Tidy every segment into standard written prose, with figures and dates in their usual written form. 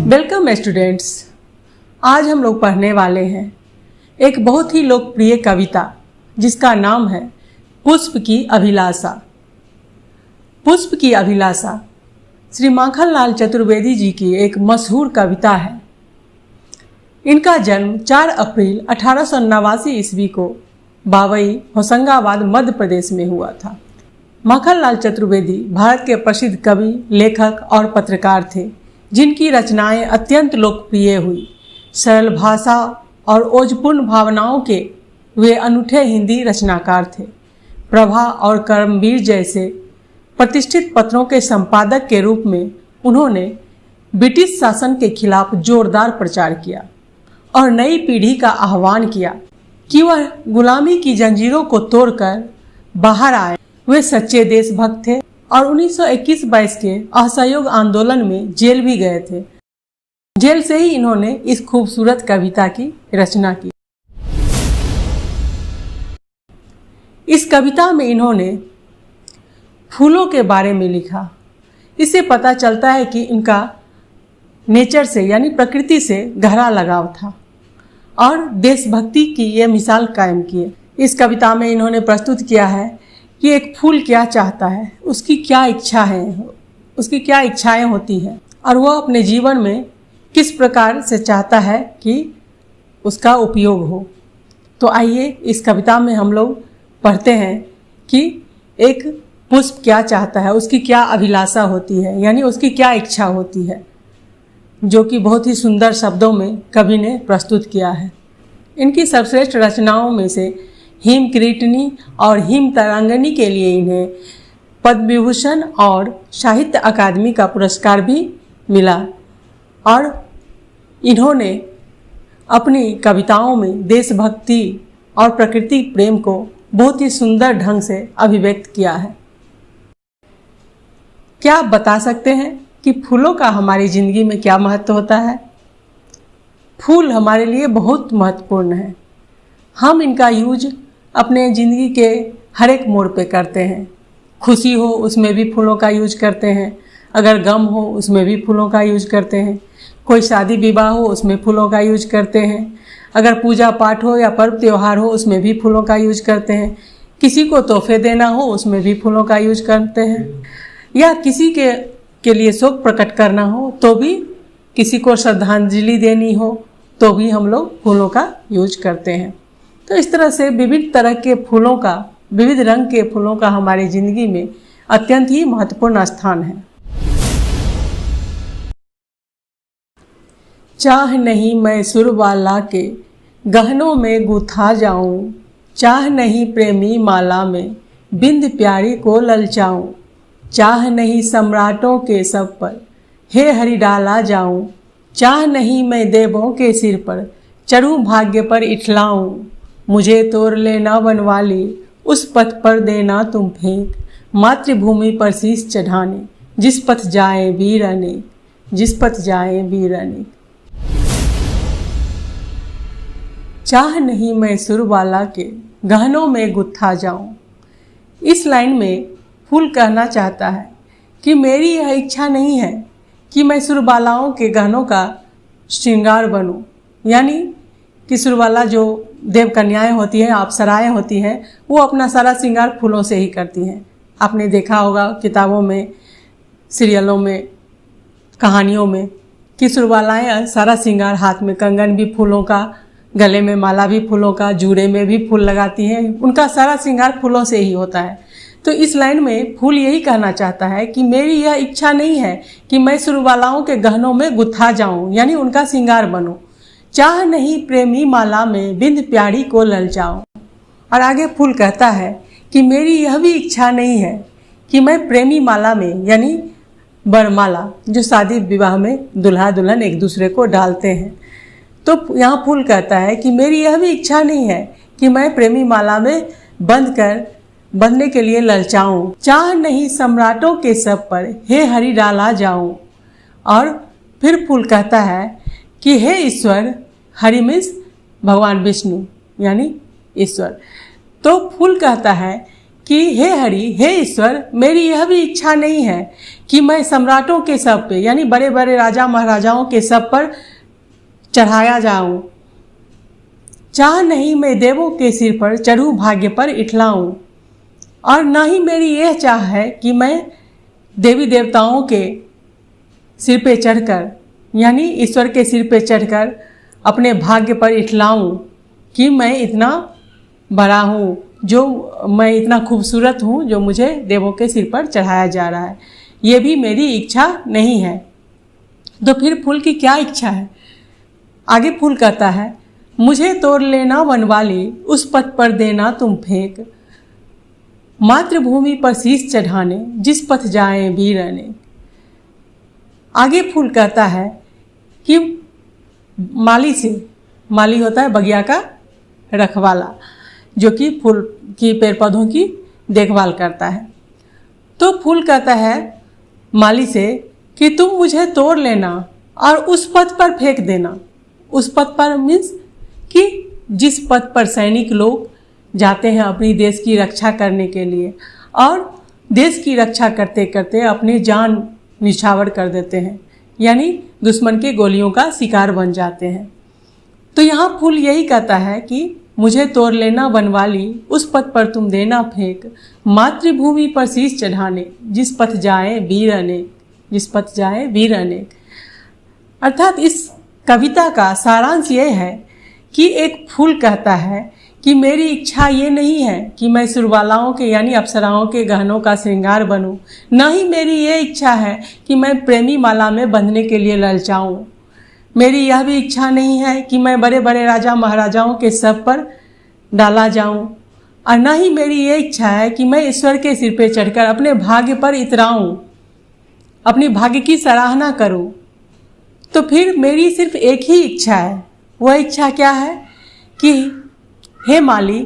Welcome students, आज हम लोग पढ़ने वाले हैं एक बहुत ही लोकप्रिय कविता जिसका नाम है पुष्प की अभिलाषा। पुष्प की अभिलाषा श्री माखनलाल चतुर्वेदी जी की एक मशहूर कविता है। इनका जन्म 4 अप्रैल 1889 ईस्वी को बावई होशंगाबाद मध्य प्रदेश में हुआ था। माखनलाल चतुर्वेदी भारत के प्रसिद्ध कवि, लेखक और पत्रकार थे जिनकी रचनाएं अत्यंत लोकप्रिय हुई। सरल भाषा और ओजपूर्ण भावनाओं के वे अनूठे हिंदी रचनाकार थे। प्रभा और कर्मवीर जैसे प्रतिष्ठित पत्रों के संपादक के रूप में उन्होंने ब्रिटिश शासन के खिलाफ जोरदार प्रचार किया और नई पीढ़ी का आह्वान किया कि वह गुलामी की जंजीरों को तोड़कर बाहर आए। वे सच्चे देशभक्त थे और 1921-22 के असहयोग आंदोलन में जेल भी गए थे। जेल से ही इन्होंने इस खूबसूरत कविता की रचना की। इस कविता में इन्होंने फूलों के बारे में लिखा। इससे पता चलता है कि इनका नेचर से यानी प्रकृति से गहरा लगाव था और देशभक्ति की ये मिसाल कायम किए। इस कविता में इन्होंने प्रस्तुत किया है कि एक फूल क्या चाहता है, उसकी क्या इच्छा है, उसकी क्या इच्छाएं होती हैं और वह अपने जीवन में किस प्रकार से चाहता है कि उसका उपयोग हो। तो आइए इस कविता में हम लोग पढ़ते हैं कि एक पुष्प क्या चाहता है, उसकी क्या अभिलाषा होती है, यानी उसकी क्या इच्छा होती है, जो कि बहुत ही सुंदर शब्दों में कवि ने प्रस्तुत किया है। इनकी सर्वश्रेष्ठ रचनाओं में से हिम किरीटिनी और हिम तरंगिणी के लिए इन्हें पद्म विभूषण और साहित्य अकादमी का पुरस्कार भी मिला और इन्होंने अपनी कविताओं में देशभक्ति और प्रकृति प्रेम को बहुत ही सुंदर ढंग से अभिव्यक्त किया है। क्या आप बता सकते हैं कि फूलों का हमारी ज़िंदगी में क्या महत्व होता है? फूल हमारे लिए बहुत महत्वपूर्ण है। हम इनका यूज अपने ज़िंदगी के हर एक मोड़ पे करते हैं। खुशी हो उसमें भी फूलों का यूज करते हैं, अगर गम हो उसमें भी फूलों का यूज करते हैं, कोई शादी विवाह हो उसमें फूलों का यूज करते हैं, अगर पूजा पाठ हो या पर्व त्योहार हो उसमें भी फूलों का यूज करते हैं, किसी को तोहफे देना हो उसमें भी फूलों का यूज करते हैं, या किसी के लिए शोक प्रकट करना हो तो भी, किसी को श्रद्धांजलि देनी हो तो भी हम लोग फूलों का यूज करते हैं। तो इस तरह से विविध तरह के फूलों का, विविध रंग के फूलों का हमारी ज़िंदगी में अत्यंत ही महत्वपूर्ण स्थान है। चाह नहीं मैं सुरबाला के गहनों में गुथा जाऊं, चाह नहीं प्रेमी माला में बिंद प्यारी को ललचाऊं, चाह नहीं सम्राटों के सब पर हे हरि डाला जाऊं, चाह नहीं मैं देवों के सिर पर चढ़ूं भाग्य पर इठलाऊं, मुझे तोड़ लेना बनवाली उस पथ पर देना तुम फेंक, मातृभूमि पर शीश चढ़ाने जिस पथ जाए वीर अनेक, जिस पथ जाए वीर अनेक। चाह नहीं मैं सुरबाला के गहनों में गुत्था जाऊं। इस लाइन में फूल कहना चाहता है कि मेरी यह इच्छा नहीं है कि मैं सुरबालाओं के गहनों का श्रृंगार बनूं, यानी कि सुरबाला जो देव कन्याएं होती हैं, अप्सराएं होती हैं, वो अपना सारा श्रृंगार फूलों से ही करती हैं। आपने देखा होगा किताबों में, सीरियलों में, कहानियों में कि सुरबालाएं सारा श्रृंगार, हाथ में कंगन भी फूलों का, गले में माला भी फूलों का, जूड़े में भी फूल लगाती हैं, उनका सारा श्रृंगार फूलों से ही होता है। तो इस लाइन में फूल यही कहना चाहता है कि मेरी यह इच्छा नहीं है कि मैं सुरबालाओं के गहनों में गुत्था जाऊं, यानी उनका श्रृंगार बनूं। चाह नहीं प्रेमी माला में बिंद प्यारी को ललचाऊं। और आगे फूल कहता है कि मेरी यह भी इच्छा नहीं है कि मैं प्रेमी माला में, यानी बरमाला जो शादी विवाह में दूल्हा दुल्हन एक दूसरे को डालते हैं, तो यहाँ फूल कहता है कि मेरी यह भी इच्छा नहीं है कि मैं प्रेमी माला में बंधने के लिए ललचाऊं। चाह नहीं सम्राटों के सब पर हे हरि डाला जाऊं। और फिर फूल कहता है कि हे ईश्वर, हरि मीन्स भगवान विष्णु यानी ईश्वर। तो फूल कहता है कि हे हरि, हे ईश्वर, मेरी यह भी इच्छा नहीं है कि मैं सम्राटों के सब पे यानी बड़े बड़े राजा महाराजाओं के सब पर चढ़ाया जाऊं। चाह नहीं मैं देवों के सिर पर चढ़ूं भाग्य पर इठलाऊं। और न ही मेरी यह चाह है कि मैं देवी देवताओं के सिर पे चढ़कर यानी ईश्वर के सिर पे चढ़कर अपने भाग्य पर इठलाऊं कि मैं इतना बड़ा हूँ, जो मैं इतना खूबसूरत हूँ जो मुझे देवों के सिर पर चढ़ाया जा रहा है। ये भी मेरी इच्छा नहीं है। तो फिर फूल की क्या इच्छा है? आगे फूल कहता है, मुझे तोड़ लेना वनवाली, उस पथ पर देना तुम फेंक, मातृभूमि पर शीश चढ़ाने, जिस पथ जाए वीर अनेक। आगे फूल कहता है कि माली से, माली होता है बगिया का रखवाला, जो कि फूल की पेड़ पौधों की देखभाल करता है। तो फूल कहता है माली से कि तुम मुझे तोड़ लेना और उस पथ पर फेंक देना। उस पथ पर मीन्स कि जिस पथ पर सैनिक लोग जाते हैं अपनी देश की रक्षा करने के लिए और देश की रक्षा करते करते अपनी जान निछावर कर देते हैं, यानी दुश्मन के गोलियों का शिकार बन जाते हैं। तो यहाँ फूल यही कहता है कि मुझे तोड़ लेना वनवाली, उस पथ पर तुम देना फेंक, मातृभूमि पर शीश चढ़ाने, जिस पथ जाए वीर अनेक, जिस पथ जाए वीर अनेक। अर्थात इस कविता का सारांश ये है कि एक फूल कहता है कि मेरी इच्छा ये नहीं है कि मैं सुरबालाओं के यानी अप्सराओं के गहनों का श्रृंगार बनूं, न ही मेरी ये इच्छा है कि मैं प्रेमी माला में बंधने के लिए ललचाऊं। मेरी यह भी इच्छा नहीं है कि मैं बड़े बड़े राजा महाराजाओं के सब पर डाला जाऊं, और न ही मेरी ये इच्छा है कि मैं ईश्वर के सिर पे चढ़कर अपने भाग्य पर इतराऊं, अपनी भाग्य की सराहना करूं। तो फिर मेरी सिर्फ एक ही इच्छा है। वह इच्छा क्या है कि हे माली,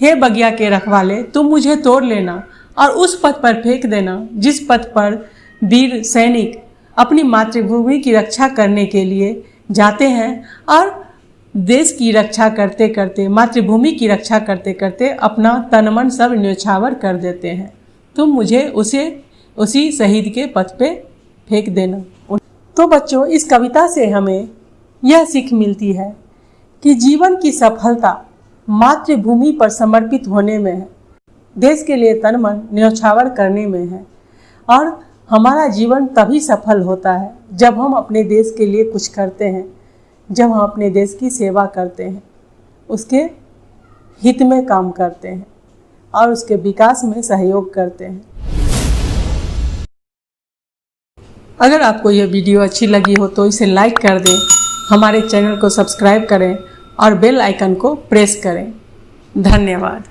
हे बगिया के रखवाले, तुम मुझे तोड़ लेना और उस पथ पर फेंक देना जिस पथ पर वीर सैनिक अपनी मातृभूमि की रक्षा करने के लिए जाते हैं और देश की रक्षा करते करते, मातृभूमि की रक्षा करते करते अपना तन मन सब न्यौछावर कर देते हैं। तुम मुझे उसी शहीद के पथ पे फेंक देना। तो बच्चों, इस कविता से हमें यह सीख मिलती है कि जीवन की सफलता मातृभूमि पर समर्पित होने में है, देश के लिए तन मन न्यौछावर करने में है। और हमारा जीवन तभी सफल होता है जब हम अपने देश के लिए कुछ करते हैं, जब हम अपने देश की सेवा करते हैं, उसके हित में काम करते हैं और उसके विकास में सहयोग करते हैं। अगर आपको यह वीडियो अच्छी लगी हो तो इसे लाइक कर दें, हमारे चैनल को सब्सक्राइब करें और बेल आइकन को प्रेस करें। धन्यवाद।